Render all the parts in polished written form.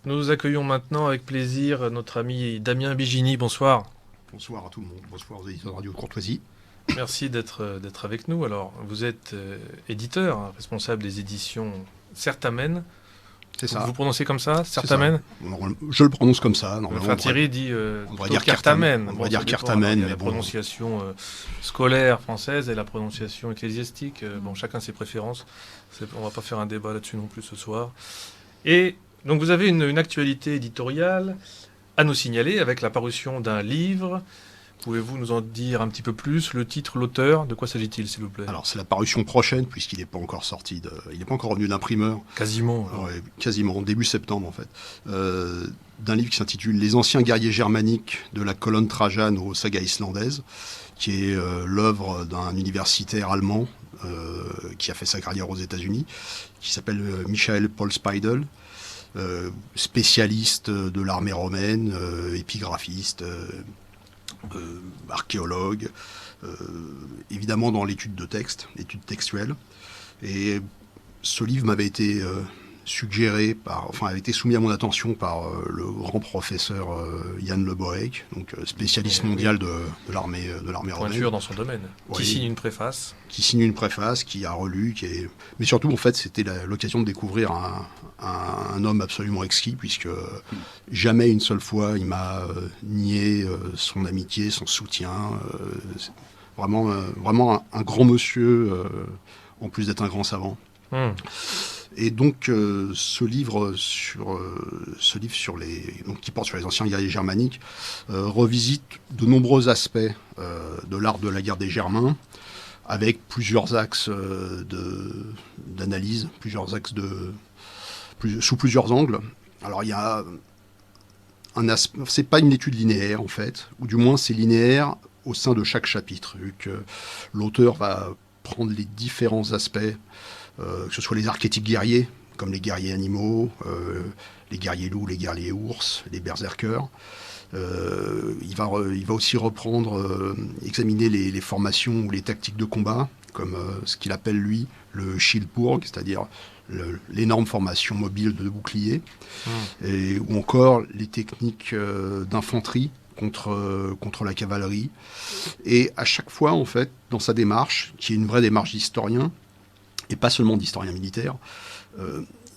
Nous accueillons maintenant avec plaisir notre ami Damien Bigini. Bonsoir. Bonsoir à tout le monde, bonsoir aux éditeurs de Radio Courtoisie. Merci d'être avec nous. Alors, vous êtes éditeur, responsable des éditions Certamen. C'est ça. Vous prononcez comme ça, Certamen? Je le prononce comme ça. Enfin, Thierry dit on va dire Cartamen. On va dire Cartamen, mais la prononciation scolaire française et la prononciation ecclésiastique. Chacun ses préférences. On va pas faire un débat là-dessus non plus ce soir. Et donc, vous avez une actualité éditoriale à nous signaler avec la parution d'un livre. Pouvez-vous nous en dire un petit peu plus? Le titre, l'auteur, de quoi s'agit-il, s'il vous plaît? Alors, c'est la parution prochaine, puisqu'il n'est pas encore sorti, il n'est pas encore revenu d'imprimeur. Quasiment. Ouais, quasiment, début septembre, en fait. D'un livre qui s'intitule Les anciens guerriers germaniques de la colonne Trajane aux sagas islandaises, qui est l'œuvre d'un universitaire allemand qui a fait sa carrière aux États-Unis, qui s'appelle Michael Paul Speidel. Spécialiste de l'armée romaine, épigraphiste, archéologue, évidemment dans l'étude de texte, l'étude textuelle. Et ce livre m'avait été avait été soumis à mon attention par le grand professeur Jan Le Boeck, donc spécialiste mondial de l'armée romaine. Pointure dans son domaine. Oui. Qui signe une préface. Qui a relu, mais surtout en fait c'était l'occasion de découvrir un homme absolument exquis, puisque jamais une seule fois il m'a nié son amitié, son soutien. Vraiment un grand monsieur, en plus d'être un grand savant. Et donc ce livre qui porte sur les anciens guerriers germaniques revisite de nombreux aspects de l'art de la guerre des Germains, avec plusieurs axes d'analyse, sous plusieurs angles. Alors il y a c'est pas une étude linéaire en fait, ou du moins c'est linéaire au sein de chaque chapitre, vu que l'auteur va prendre les différents aspects, que ce soit les archétypes guerriers, comme les guerriers animaux, les guerriers loups, les guerriers ours, les berserkers. Il va aussi examiner les formations ou les tactiques de combat, comme ce qu'il appelle lui le Schildburg, c'est-à-dire l'énorme formation mobile de boucliers, ou encore les techniques d'infanterie contre la cavalerie. Et à chaque fois, en fait, dans sa démarche, qui est une vraie démarche d'historien, et pas seulement d'historien militaire,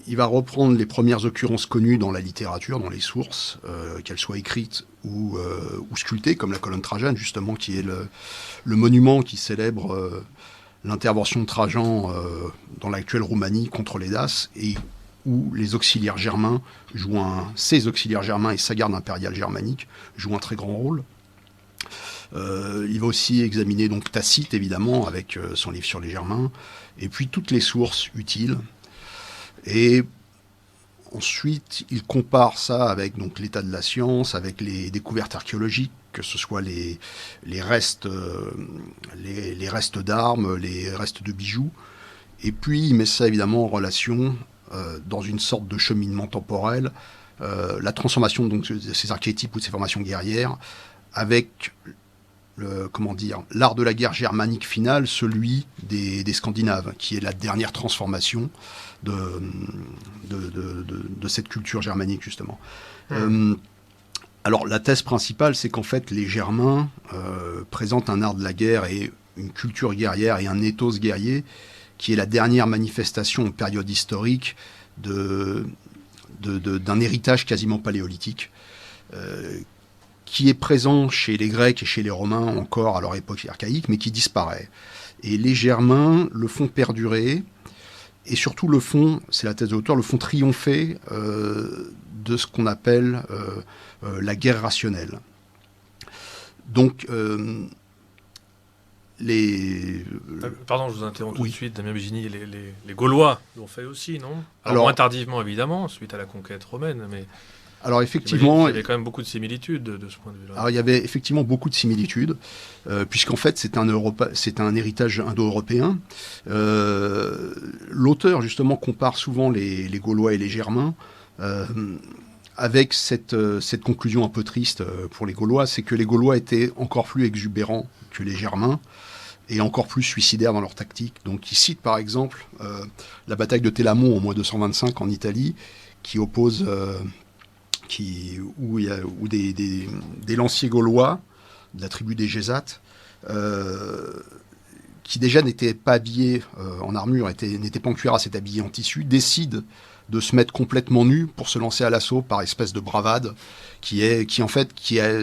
il va reprendre les premières occurrences connues dans la littérature, dans les sources, qu'elles soient écrites ou sculptées, comme la colonne Trajane, justement, qui est le monument qui célèbre l'intervention de Trajan dans l'actuelle Roumanie contre les Daces, et où les auxiliaires germains ses auxiliaires germains et sa garde impériale germanique jouent un très grand rôle. Il va aussi examiner donc Tacite, évidemment, avec son livre sur les Germains, et puis toutes les sources utiles. Et ensuite, il compare ça avec donc l'état de la science, avec les découvertes archéologiques, que ce soit les restes d'armes, les restes de bijoux. Et puis, il met ça évidemment en relation, dans une sorte de cheminement temporel, la transformation donc, de ces archétypes ou de ces formations guerrières, avec l'art de la guerre germanique finale, celui des Scandinaves, qui est la dernière transformation de cette culture germanique, justement. Alors, la thèse principale, c'est qu'en fait, les Germains présentent un art de la guerre et une culture guerrière et un ethos guerrier qui est la dernière manifestation en période historique d'un héritage quasiment paléolithique, qui est présent chez les Grecs et chez les Romains encore à leur époque archaïque, mais qui disparaît. Et les Germains le font perdurer, et surtout le font, c'est la thèse de l'auteur, le font triompher de ce qu'on appelle la guerre rationnelle. Donc, Pardon, je vous interromps tout de suite, Damien Bigini, les Gaulois l'ont fait aussi, non? Alors, moins tardivement, évidemment, suite à la conquête romaine, mais... Alors effectivement, il y avait quand même beaucoup de similitudes de ce point de vue-là. Alors il y avait effectivement beaucoup de similitudes, puisqu'en fait c'est un héritage indo-européen. L'auteur justement compare souvent les Gaulois et les Germains, avec cette conclusion un peu triste pour les Gaulois, c'est que les Gaulois étaient encore plus exubérants que les Germains, et encore plus suicidaires dans leur tactique. Donc il cite par exemple la bataille de Télamon en moins 225 en Italie, qui oppose où des lanciers gaulois de la tribu des Gésates, qui déjà n'étaient pas habillés en armure, n'étaient pas en cuirasse, étaient habillés en tissu, décident de se mettre complètement nus pour se lancer à l'assaut par espèce de bravade, qui est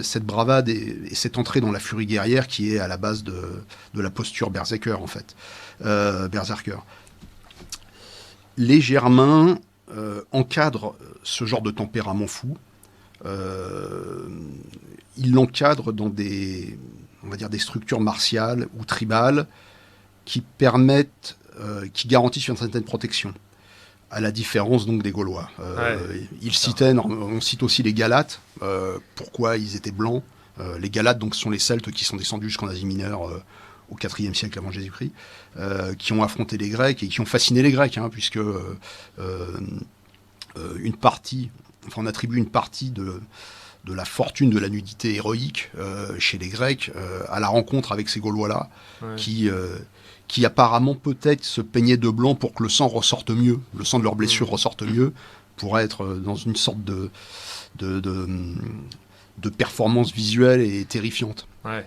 cette bravade et cette entrée dans la furie guerrière qui est à la base de la posture berserker, en fait. Berserker. Les Germains encadrent ce genre de tempérament fou. Ils l'encadrent dans on va dire des structures martiales ou tribales qui qui garantissent une certaine protection, à la différence donc des Gaulois. On cite aussi les Galates. Pourquoi ils étaient blancs? Les Galates, donc, sont les Celtes qui sont descendus jusqu'en Asie mineure au IVe siècle avant Jésus-Christ, qui ont affronté les Grecs et qui ont fasciné les Grecs, puisque on attribue une partie de la fortune de la nudité héroïque chez les Grecs à la rencontre avec ces Gaulois-là, qui apparemment peut-être se peignaient de blanc pour que le sang ressorte mieux, le sang de leurs blessures ressorte mieux, pour être dans une sorte de performance visuelle et terrifiante. Ouais.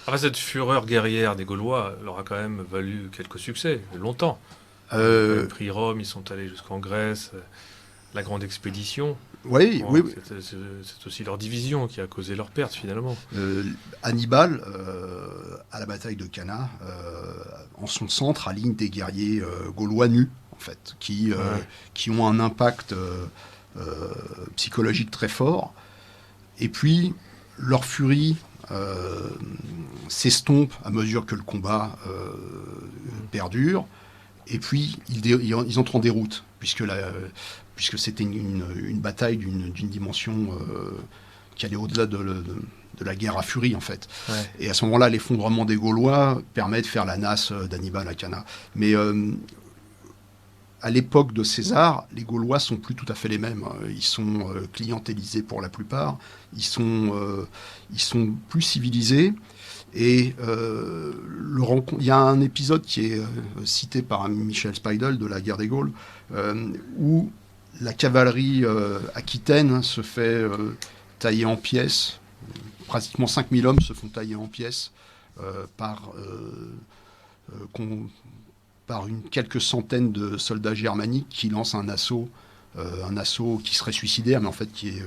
Après, cette fureur guerrière des Gaulois leur a quand même valu quelques succès, longtemps. Ils ont pris Rome, ils sont allés jusqu'en Grèce, la grande expédition. Oui. C'est aussi leur division qui a causé leur perte, finalement. Hannibal, à la bataille de Cana, en son centre, aligne des guerriers gaulois nus, en fait, qui ont un impact psychologique très fort. Et puis, leur furie s'estompe à mesure que le combat perdure. Et puis, ils entrent en déroute, puisque c'était une bataille d'une dimension qui allait au-delà de la guerre à furie, en fait. Ouais. Et à ce moment-là, l'effondrement des Gaulois permet de faire la nasse d'Hannibal à Cana. Mais à l'époque de César, les Gaulois sont plus tout à fait les mêmes. Ils sont clientélisés pour la plupart. Ils sont plus civilisés. Et il y a un épisode qui est cité par Michel Speidel de la guerre des Gaules, où la cavalerie aquitaine se fait tailler en pièces. Pratiquement 5000 hommes se font tailler en pièces par quelques centaines de soldats germaniques qui lancent un assaut qui serait suicidaire, mais en fait qui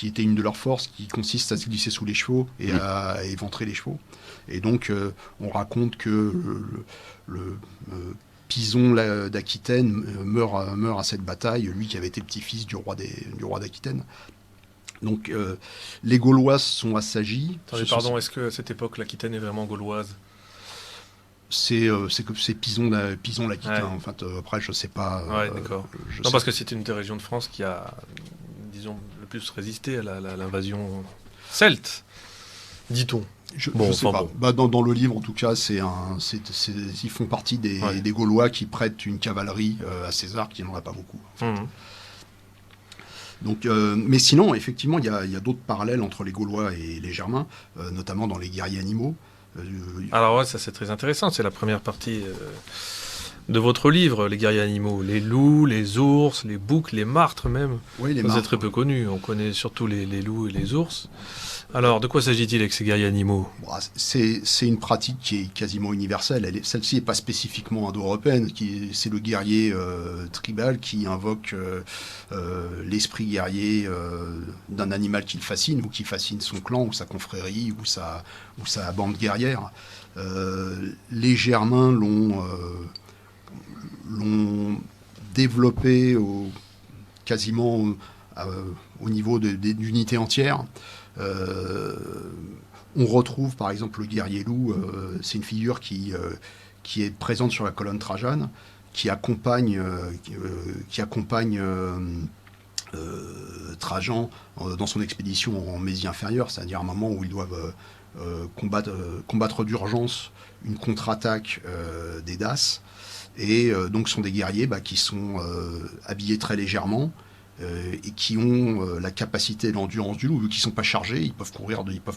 était une de leurs forces, qui consiste à se glisser sous les chevaux et à éventrer les chevaux. Et donc on raconte que le Pison d'Aquitaine meurt à cette bataille, lui qui avait été le petit-fils du roi d'Aquitaine. Donc les Gaulois sont assagis. Est-ce que à cette époque l'Aquitaine est vraiment gauloise? C'est Pison l'Aquitain. En fait, après, je sais pas. Ouais, d'accord. Parce que c'est une des régions de France qui a, disons, le plus résisté à l'invasion celte, dit-on. Je sais pas. Bon. Dans le livre, en tout cas, ils font partie des Gaulois qui prêtent une cavalerie à César, qui n'en a pas beaucoup. En fait. Donc, mais sinon, effectivement, il y a d'autres parallèles entre les Gaulois et les Germains, notamment dans les guerriers animaux. Alors ça c'est très intéressant, c'est la première partie de votre livre, les guerriers animaux, les loups, les ours, les boucs, les martres même. Oui, Vous êtes très peu connus, on connaît surtout les loups et les ours. Alors de quoi s'agit-il avec ces guerriers animaux? C'est une pratique qui est quasiment universelle. Celle-ci n'est pas spécifiquement indo-européenne, c'est le guerrier tribal qui invoque l'esprit guerrier d'un animal qui le fascine, ou qui fascine son clan, ou sa confrérie, ou sa bande guerrière. Les Germains l'ont développé quasiment au niveau d'unités entières. On retrouve par exemple le guerrier loup, c'est une figure qui est présente sur la colonne Trajane, qui accompagne Trajan dans son expédition en Mésie inférieure, c'est-à-dire un moment où ils doivent combattre d'urgence une contre-attaque des Daces. Et donc ce sont des guerriers qui sont habillés très légèrement, et qui ont la capacité et l'endurance du loup. Vu qu'ils ne sont pas chargés, ils peuvent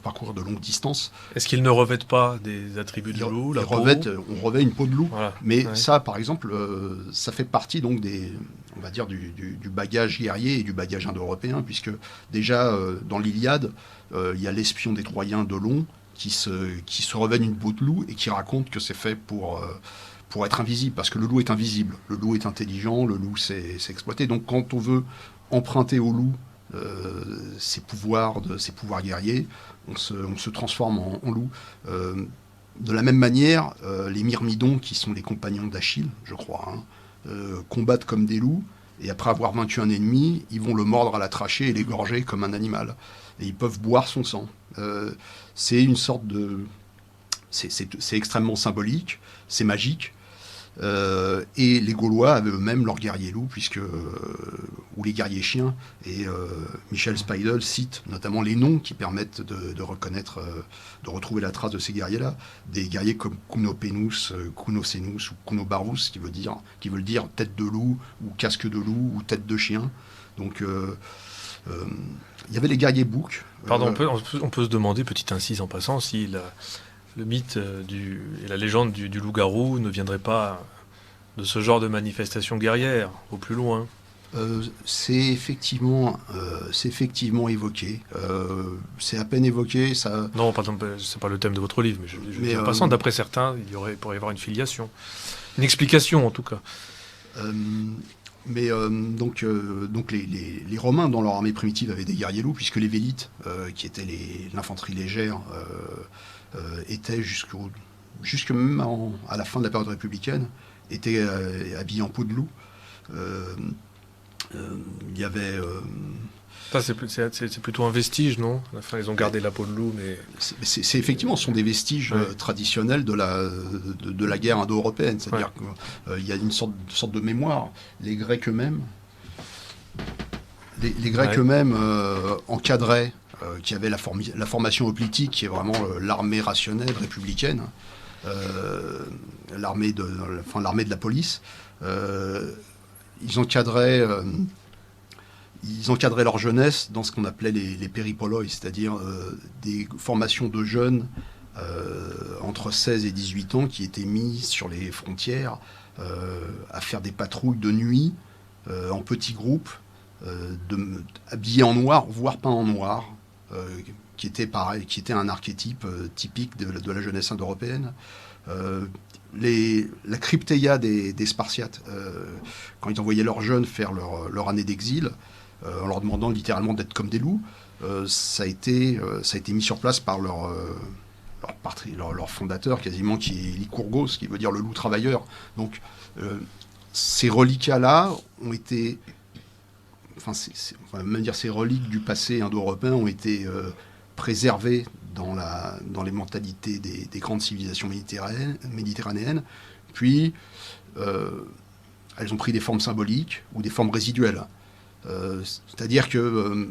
parcourir de longues distances. Est-ce qu'ils ne revêtent pas des attributs du loup, la peau ? On revêt une peau de loup. Voilà. Mais ça, par exemple, ça fait partie donc on va dire du bagage guerrier et du bagage indo-européen, puisque déjà dans l'Iliade, il y a l'espion des Troyens Dolon qui se revêt une peau de loup et qui raconte que c'est fait pour être invisible, parce que le loup est invisible, le loup est intelligent, le loup sait exploiter. Donc quand on veut emprunter au loup ses pouvoirs guerriers, on se transforme en loup. De la même manière, les myrmidons, qui sont les compagnons d'Achille, je crois, combattent comme des loups, et après avoir vaincu un ennemi, ils vont le mordre à la trachée et l'égorger comme un animal. Et ils peuvent boire son sang. C'est une sorte de... C'est extrêmement symbolique, c'est magique. Et les Gaulois avaient eux-mêmes leurs guerriers loups, ou les guerriers chiens. Et Michel Speidel cite notamment les noms qui permettent de reconnaître, de retrouver la trace de ces guerriers-là. Des guerriers comme Cunopenus, Cunocenus ou Cunobarus, qui veulent dire tête de loup, ou casque de loup, ou tête de chien. Donc il y avait les guerriers boucs. Pardon, on peut se demander, petite incise en passant, si le mythe et la légende du loup-garou ne viendrait pas de ce genre de manifestation guerrière, au plus loin. C'est effectivement évoqué. C'est à peine évoqué. Ça... Non, par exemple, c'est pas le thème de votre livre, mais en passant, d'après certains, pourrait y avoir une filiation. Une explication, en tout cas. Donc les Romains, dans leur armée primitive, avaient des guerriers loups, puisque les vélites, qui étaient l'infanterie légère, étaient jusque même à la fin de la période républicaine, étaient habillés en peau de loup. Il y avait... Ça, c'est plutôt un vestige, non ? À la fin, ils ont gardé la peau de loup, mais... C'est effectivement, ce sont des vestiges traditionnels de la guerre indo-européenne. C'est-à-dire qu'il y a une sorte de mémoire. Les Grecs eux-mêmes... Les Grecs eux-mêmes encadraient, qui avaient la formation hoplitique, qui est vraiment l'armée rationnelle républicaine, l'armée de la police. Ils encadraient leur jeunesse dans ce qu'on appelait les péripoloi, c'est-à-dire des formations de jeunes entre 16 et 18 ans qui étaient mis sur les frontières à faire des patrouilles de nuit en petits groupes, habillés en noir, voire peints en noir, qui était un archétype typique de la jeunesse indo-européenne. La crypteia des Spartiates, quand ils envoyaient leurs jeunes faire leur année d'exil, en leur demandant littéralement d'être comme des loups, ça a été mis sur place par leur fondateur quasiment, qui est Lycurgos, qui veut dire le loup travailleur. Donc ces reliquats-là ont été... on va même dire ces reliques du passé indo-européen ont été préservées dans les mentalités des grandes civilisations méditerranéennes, puis elles ont pris des formes symboliques ou des formes résiduelles. C'est-à-dire que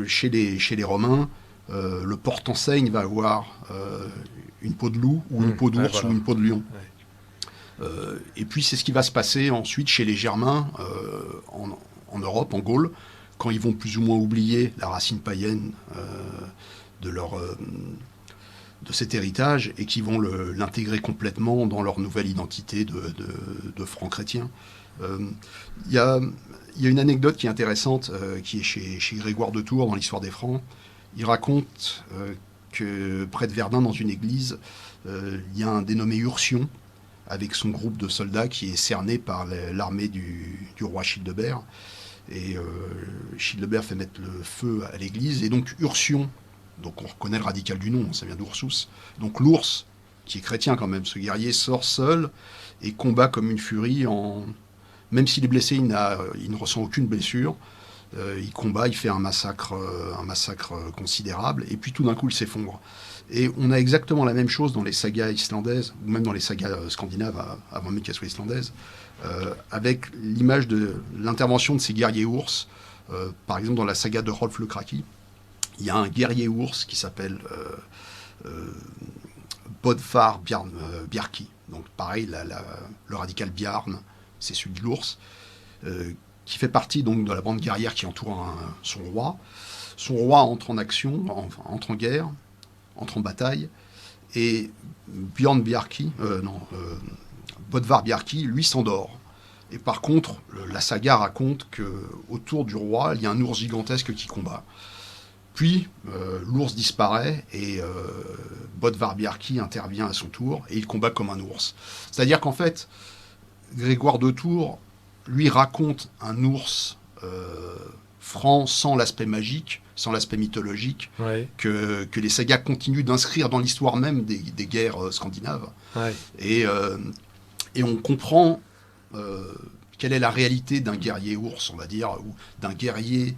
chez les Romains, le porte-enseigne va avoir une peau de loup, ou une peau d'ours, ou une peau de lion. Et puis c'est ce qui va se passer ensuite chez les Germains, en Europe, en Gaule, quand ils vont plus ou moins oublier la racine païenne de cet héritage, et qui vont l'intégrer complètement dans leur nouvelle identité de francs chrétiens. Il y a une anecdote qui est intéressante, qui est chez Grégoire de Tours, dans l'Histoire des Francs. Il raconte que près de Verdun, dans une église, il y a un dénommé Ursion, avec son groupe de soldats, qui est cerné par l'armée du roi Childebert. Et Childebert fait mettre le feu à l'église, et donc Ursion, donc on reconnaît le radical du nom, ça vient d'Ursus, donc l'ours, qui est chrétien quand même, ce guerrier sort seul et combat comme une furie, même s'il est blessé, il ne ressent aucune blessure, il combat, il fait un massacre considérable, et puis tout d'un coup il s'effondre. Et on a exactement la même chose dans les sagas islandaises, ou même dans les sagas scandinaves, avant même qu'elles soient islandaises, avec l'image de l'intervention de ces guerriers ours. Par exemple, dans la saga de Rolf le Kraki, il y a un guerrier ours qui s'appelle Bodvar Bjarki. Donc pareil, le radical Bjarn, c'est celui de l'ours, qui fait partie donc de la bande guerrière qui entoure son roi. Son roi entre en action, enfin, entre en guerre, entre en bataille, et Bodvar Bjarki, lui, s'endort. Et par contre, la saga raconte qu'autour du roi, il y a un ours gigantesque qui combat. Puis, l'ours disparaît et Bodvar Bjarki intervient à son tour et il combat comme un ours. C'est-à-dire qu'en fait, Grégoire de Tours, lui, raconte un ours franc sans l'aspect magique, sans l'aspect mythologique, Ouais. que les sagas continuent d'inscrire dans l'histoire même des guerres scandinaves. Ouais. Et on comprend quelle est la réalité d'un guerrier ours, on va dire, ou d'un guerrier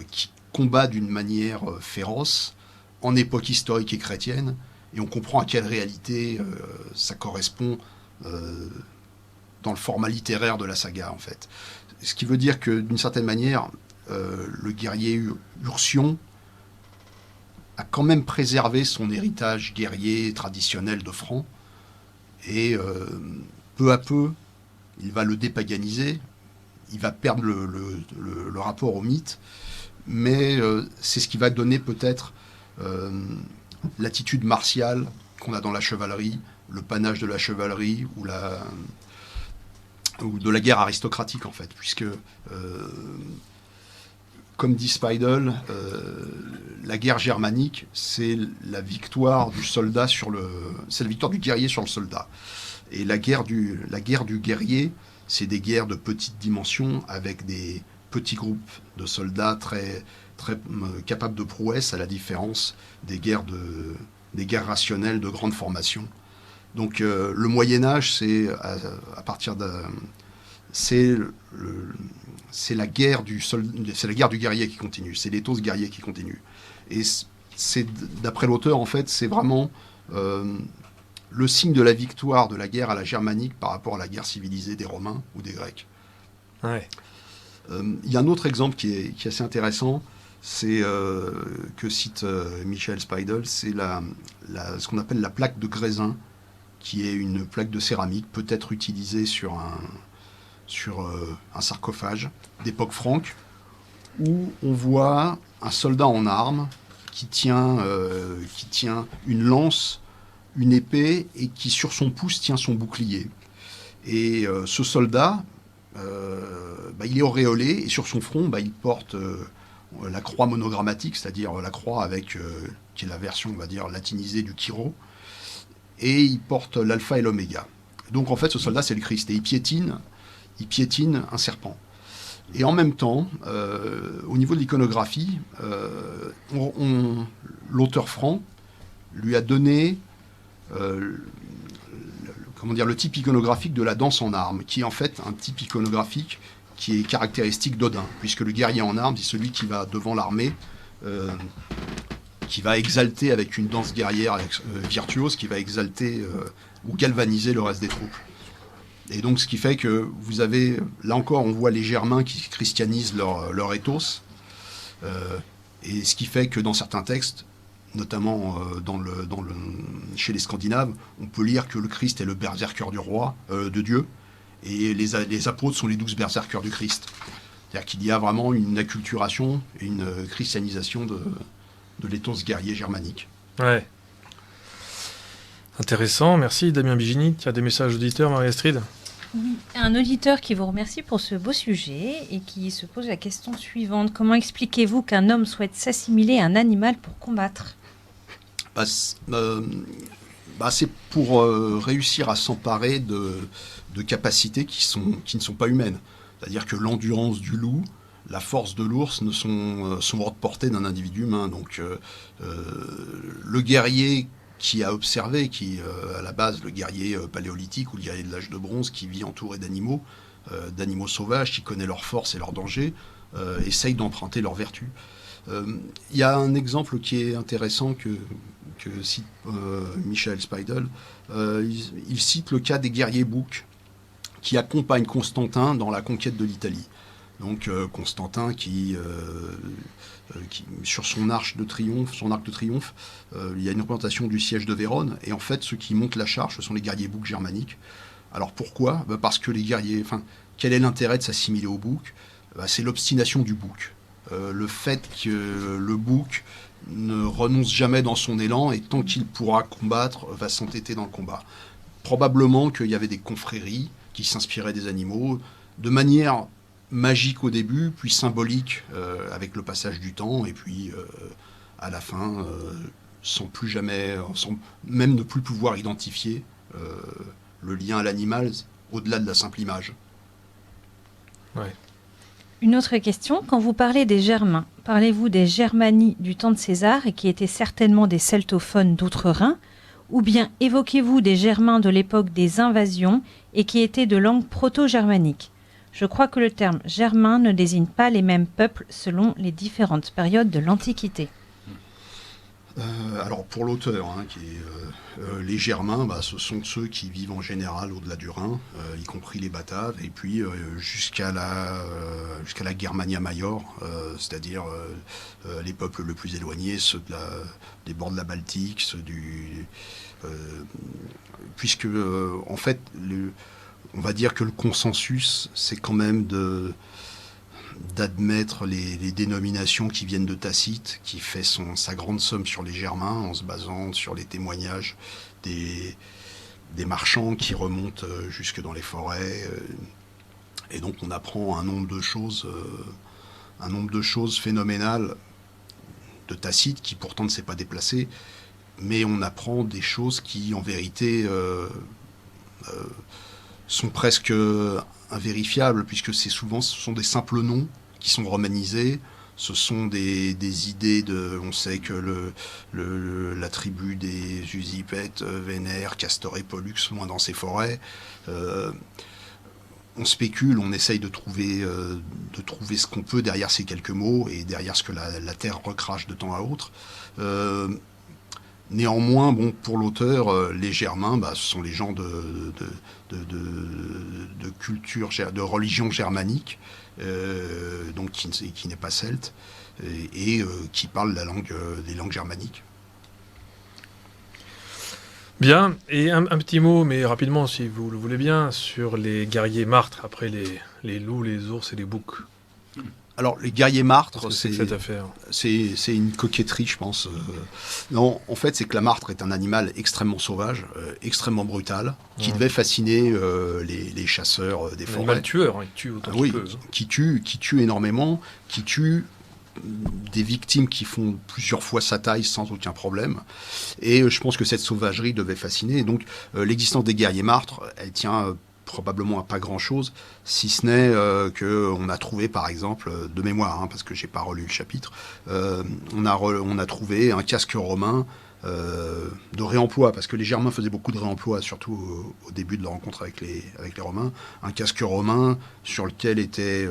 qui combat d'une manière féroce en époque historique et chrétienne, et on comprend à quelle réalité ça correspond dans le format littéraire de la saga, en fait. Ce qui veut dire que, d'une certaine manière, le guerrier Ursion a quand même préservé son héritage guerrier traditionnel de Franc, et peu à peu, il va le dépaganiser, il va perdre le rapport au mythe, mais c'est ce qui va donner peut-être l'attitude martiale qu'on a dans la chevalerie, le panache de la chevalerie ou de la guerre aristocratique, en fait, puisque comme dit Speidel, la guerre germanique, c'est la victoire du soldat c'est la victoire du guerrier sur le soldat. Et la guerre du guerrier, c'est des guerres de petite dimension avec des petits groupes de soldats très, très capables de prouesse, à la différence des guerres rationnelles de grande formation. Donc le Moyen-Âge, c'est à partir de... C'est la guerre du guerrier qui continue, c'est l'éthos guerrier qui continue. Et d'après l'auteur, en fait, c'est vraiment le signe de la victoire de la guerre à la germanique par rapport à la guerre civilisée des Romains ou des Grecs. Ouais. Il y a un autre exemple qui est assez intéressant, c'est que cite Michael Speidel, c'est ce qu'on appelle la plaque de Grésin, qui est une plaque de céramique, peut-être utilisée sur un sarcophage d'époque franque, où on voit un soldat en armes qui tient une lance, une épée, et qui sur son pouce tient son bouclier. Et ce soldat, il est auréolé, et sur son front, il porte la croix monogrammatique, c'est-à-dire la croix qui est la version, on va dire, latinisée du Chi-Rho, et il porte l'alpha et l'oméga. Donc en fait, ce soldat, c'est le Christ, et il piétine un serpent. Et en même temps, au niveau de l'iconographie, l'auteur Franc lui a donné le type iconographique de la danse en armes, qui est en fait un type iconographique qui est caractéristique d'Odin, puisque le guerrier en armes, c'est celui qui va devant l'armée, qui va exalter avec une danse guerrière virtuose, qui va exalter ou galvaniser le reste des troupes. Et donc, ce qui fait que vous avez, là encore, on voit les Germains qui christianisent leur ethos, et ce qui fait que dans certains textes, notamment chez les Scandinaves, on peut lire que le Christ est le berserker du roi, de Dieu, et les apôtres sont les 12 berserkers du Christ. C'est-à-dire qu'il y a vraiment une acculturation et une christianisation de l'éthos guerrier germanique. Ouais. Intéressant, merci Damien Bigini. Tu as des messages auditeurs, Marie-Astrid ? Oui, un auditeur qui vous remercie pour ce beau sujet et qui se pose la question suivante. Comment expliquez-vous qu'un homme souhaite s'assimiler à un animal pour combattre ? C'est pour réussir à s'emparer de capacités qui ne sont pas humaines. C'est-à-dire que l'endurance du loup, la force de l'ours ne sont hors de portée d'un individu humain. Donc le guerrier qui a observé, à la base, le guerrier paléolithique ou le guerrier de l'âge de bronze qui vit entouré d'animaux sauvages, qui connaît leurs forces et leurs dangers, essaye d'emprunter leurs vertus. Il y a un exemple qui est intéressant que cite Michael Speidel. Il cite le cas des guerriers boucs qui accompagnent Constantin dans la conquête de l'Italie. Donc Constantin qui sur son arc de triomphe, il y a une représentation du siège de Vérone, et en fait ceux qui montent la charge, ce sont les guerriers boucs germaniques. Alors pourquoi ? Parce que les guerriers, quel est l'intérêt de s'assimiler aux boucs ? c'est l'obstination du bouc. Le fait que le bouc ne renonce jamais dans son élan et tant qu'il pourra combattre, va s'entêter dans le combat. Probablement qu'il y avait des confréries qui s'inspiraient des animaux de manière magique au début, puis symbolique avec le passage du temps, et puis à la fin, sans même ne plus pouvoir identifier le lien à l'animal au-delà de la simple image. Ouais. Une autre question, quand vous parlez des Germains, parlez-vous des Germanies du temps de César et qui étaient certainement des celtophones d'outre-Rhin, ou bien évoquez-vous des Germains de l'époque des invasions et qui étaient de langue proto-germanique? Je crois que le terme germain ne désigne pas les mêmes peuples selon les différentes périodes de l'Antiquité. Alors pour l'auteur, les Germains, ce sont ceux qui vivent en général au-delà du Rhin, y compris les Bataves, et puis jusqu'à la Germania Major, c'est-à-dire les peuples les plus éloignés, ceux des bords de la Baltique, ceux puisque en fait, on va dire que le consensus, c'est quand même d'admettre les dénominations qui viennent de Tacite, qui fait sa grande somme sur les Germains en se basant sur les témoignages des marchands qui remontent jusque dans les forêts. Et donc on apprend un nombre de choses phénoménales de Tacite, qui pourtant ne s'est pas déplacé, mais on apprend des choses qui en vérité sont presque invérifiables, puisque ce sont des simples noms qui sont romanisés. Ce sont des idées on sait que la tribu des Usipètes vénère Castor et Pollux loin dans ses forêts. On spécule, on essaye de trouver ce qu'on peut derrière ces quelques mots et derrière ce que la terre recrache de temps à autre. Néanmoins, pour l'auteur, les Germains, ce sont les gens de culture, de religion germanique, donc qui n'est pas celte, et qui parlent des langues germaniques. Bien, et un petit mot, mais rapidement si vous le voulez bien, sur les guerriers martres, après les loups, les ours et les boucs. Alors, les guerriers martres, c'est cette affaire. C'est une coquetterie, je pense. Non, en fait, c'est que la martre est un animal extrêmement sauvage, extrêmement brutal, qui devait fasciner les chasseurs des forêts. Animal tueur, il tue autant qu'il peut. Qui tue énormément, qui tue des victimes qui font plusieurs fois sa taille sans aucun problème. Et je pense que cette sauvagerie devait fasciner. Et donc, l'existence des guerriers martres, elle tient probablement à pas grand-chose, si ce n'est qu'on a trouvé, par exemple, de mémoire, parce que j'ai pas relu le chapitre, on a trouvé un casque romain de réemploi, parce que les Germains faisaient beaucoup de réemploi, surtout au début de leur rencontre avec les Romains, un casque romain sur lequel était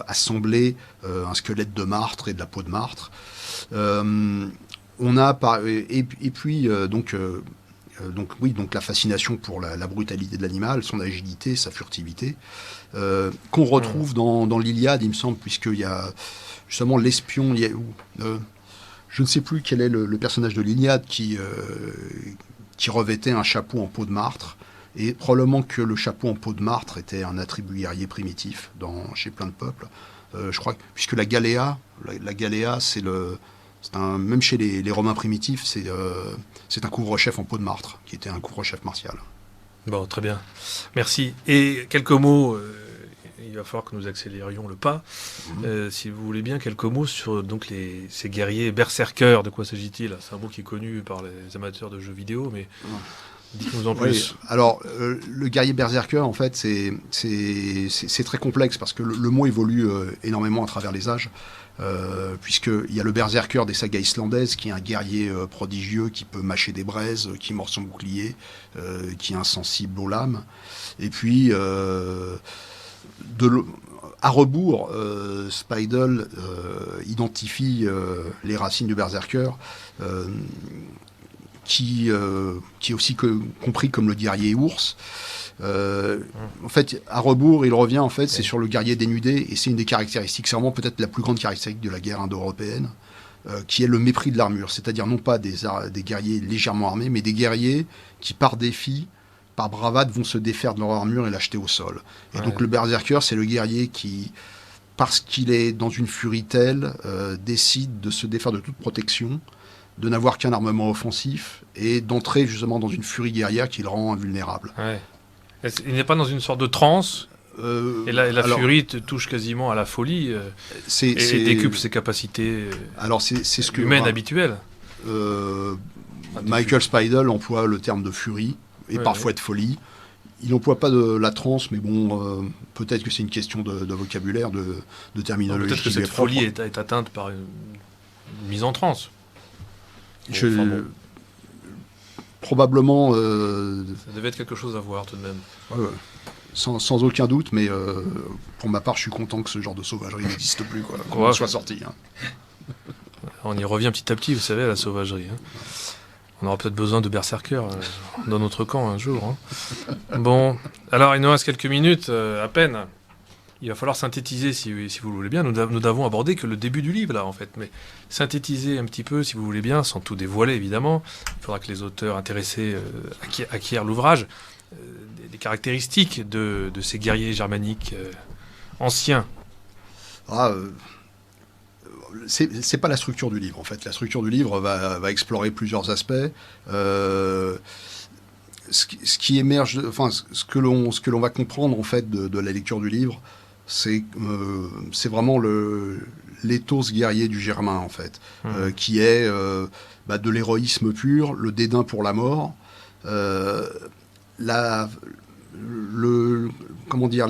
assemblé un squelette de martre et de la peau de martre. Donc la fascination pour la brutalité de l'animal, son agilité, sa furtivité, qu'on retrouve dans l'Iliade, il me semble, puisqu'il y a justement l'espion, je ne sais plus quel est le personnage de l'Iliade qui revêtait un chapeau en peau de martre, et probablement que le chapeau en peau de martre était un attribut guerrier primitif chez plein de peuples. Je crois, puisque la galéa, même chez les Romains primitifs, c'est un couvre-chef en peau de martre, qui était un couvre-chef martial. Bon, très bien. Merci. Et quelques mots, il va falloir que nous accélérions le pas. Si vous voulez bien, quelques mots sur ces guerriers berserkers. De quoi s'agit-il? C'est un mot qui est connu par les amateurs de jeux vidéo, mais dites-nous en plus. Alors, le guerrier berserker, en fait, c'est très complexe, parce que le mot évolue énormément à travers les âges. Puisqu'il y a le berserker des sagas islandaises, qui est un guerrier prodigieux, qui peut mâcher des braises, qui mord son bouclier, qui est insensible aux lames. Et puis, à rebours, Speidel identifie les racines du berserker, qui est aussi compris comme le guerrier ours. En fait, à rebours, il revient, c'est sur le guerrier dénudé, et c'est une des caractéristiques, c'est vraiment peut-être la plus grande caractéristique de la guerre indo-européenne, qui est le mépris de l'armure, c'est-à-dire non pas des guerriers légèrement armés, mais des guerriers qui, par défi, par bravade, vont se défaire de leur armure et l'acheter au sol. Et donc le berserker, c'est le guerrier qui, parce qu'il est dans une furie telle, décide de se défaire de toute protection, de n'avoir qu'un armement offensif et d'entrer justement dans une furie guerrière qui le rend invulnérable. Ouais. Il n'est pas dans une sorte de transe et la furie te touche quasiment à la folie et décuple ses capacités c'est ce que humaines habituelles. Michael Spidell emploie le terme de furie et parfois de folie. Il n'emploie pas de la transe, mais bon, peut-être que c'est une question de vocabulaire, de terminologie. Peut-être que cette folie est atteinte par une mise en transe. Probablement. Ça devait être quelque chose à voir tout de même. Sans aucun doute, mais pour ma part, je suis content que ce genre de sauvagerie n'existe plus, qu'on soit sorti. Hein. On y revient petit à petit, vous savez, à la sauvagerie. Hein. On aura peut-être besoin de berserkers dans notre camp un jour. Hein. Bon, alors il nous reste quelques minutes à peine. Il va falloir synthétiser, si vous le voulez bien. Nous n'avons abordé que le début du livre, là, en fait. Mais synthétiser un petit peu, si vous voulez bien, sans tout dévoiler, évidemment. Il faudra que les auteurs intéressés acquièrent l'ouvrage. Des caractéristiques de ces guerriers germaniques anciens. C'est pas la structure du livre, en fait. La structure du livre va explorer plusieurs aspects. Ce qui émerge, ce que l'on va comprendre, en fait, de la lecture du livre, c'est vraiment l'éthos guerrier du Germain, en fait, qui est de l'héroïsme pur, le dédain pour la mort, la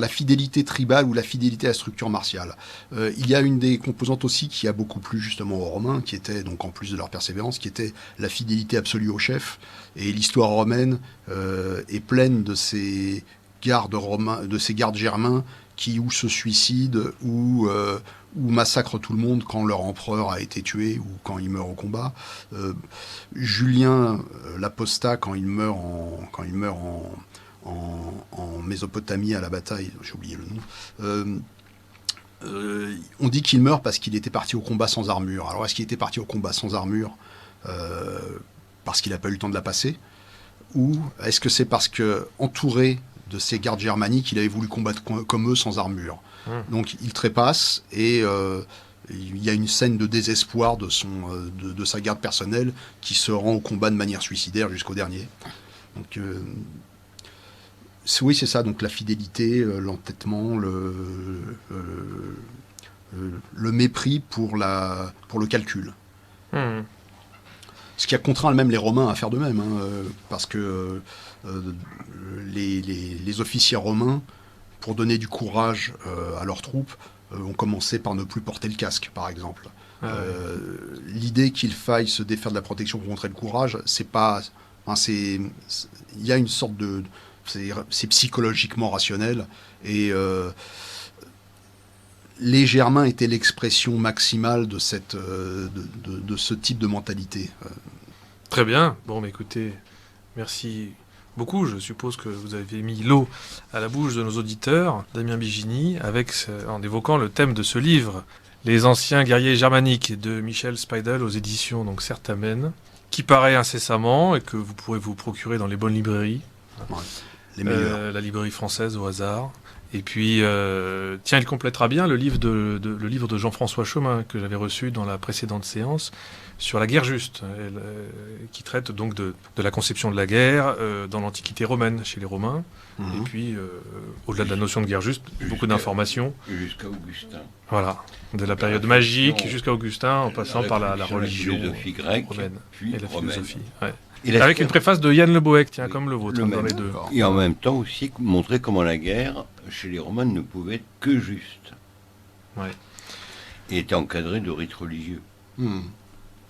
fidélité tribale ou la fidélité à la structure martiale. Il y a une des composantes aussi qui a beaucoup plu justement aux Romains, qui était, donc en plus de leur persévérance, qui était la fidélité absolue au chef. Et l'histoire romaine est pleine de ces gardes germains qui ou se suicident ou massacrent tout le monde quand leur empereur a été tué ou quand il meurt au combat. Julien l'Apostat, quand il meurt en Mésopotamie à la bataille, j'ai oublié le nom, on dit qu'il meurt parce qu'il était parti au combat sans armure. Alors est-ce qu'il était parti au combat sans armure parce qu'il n'a pas eu le temps de la passer, ou est-ce que c'est parce que, entouré de ces gardes germaniques, il avait voulu combattre comme eux sans armure. Donc il trépasse et il y a une scène de désespoir de sa garde personnelle qui se rend au combat de manière suicidaire jusqu'au dernier. Donc oui, c'est ça, donc la fidélité, l'entêtement, le mépris pour le calcul. Ce qui a contraint même les Romains à faire de même, parce que les officiers romains, pour donner du courage à leurs troupes, ont commencé par ne plus porter le casque, par exemple. L'idée qu'il faille se défaire de la protection pour montrer le courage, c'est pas... il y a une sorte de... C'est psychologiquement rationnel, et les Germains étaient l'expression maximale de ce type de mentalité. Très bien. Bon, mais écoutez, merci beaucoup. Je suppose que vous avez mis l'eau à la bouche de nos auditeurs, Damien Bigini, en évoquant le thème de ce livre, Les anciens guerriers germaniques de Michel Spidell aux éditions donc Certamen, qui paraît incessamment et que vous pourrez vous procurer dans les bonnes librairies. Ouais, les meilleures. La librairie française au hasard. Et puis, tiens, il complétera bien le livre de Jean-François Chemin que j'avais reçu dans la précédente séance sur la guerre juste, qui traite donc de la conception de la guerre dans l'Antiquité romaine, chez les Romains. Et puis, au-delà de la notion de guerre juste, beaucoup d'informations. Jusqu'à Augustin. Voilà, de la période magique jusqu'à Augustin, en passant par la religion philosophie grecque, romaine puis et la romaine. philosophie. Ouais. Avec une préface de Yann Le Bohec, tiens, comme le vôtre, dans les deux. Et en même temps aussi montrer comment la guerre, chez les Romains, ne pouvait être que juste. Ouais. Et était encadrée de rites religieux.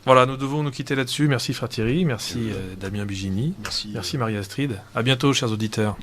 Voilà, nous devons nous quitter là-dessus. Merci Frère Thierry, merci Damien Bigini, merci Marie-Astrid. À bientôt, chers auditeurs.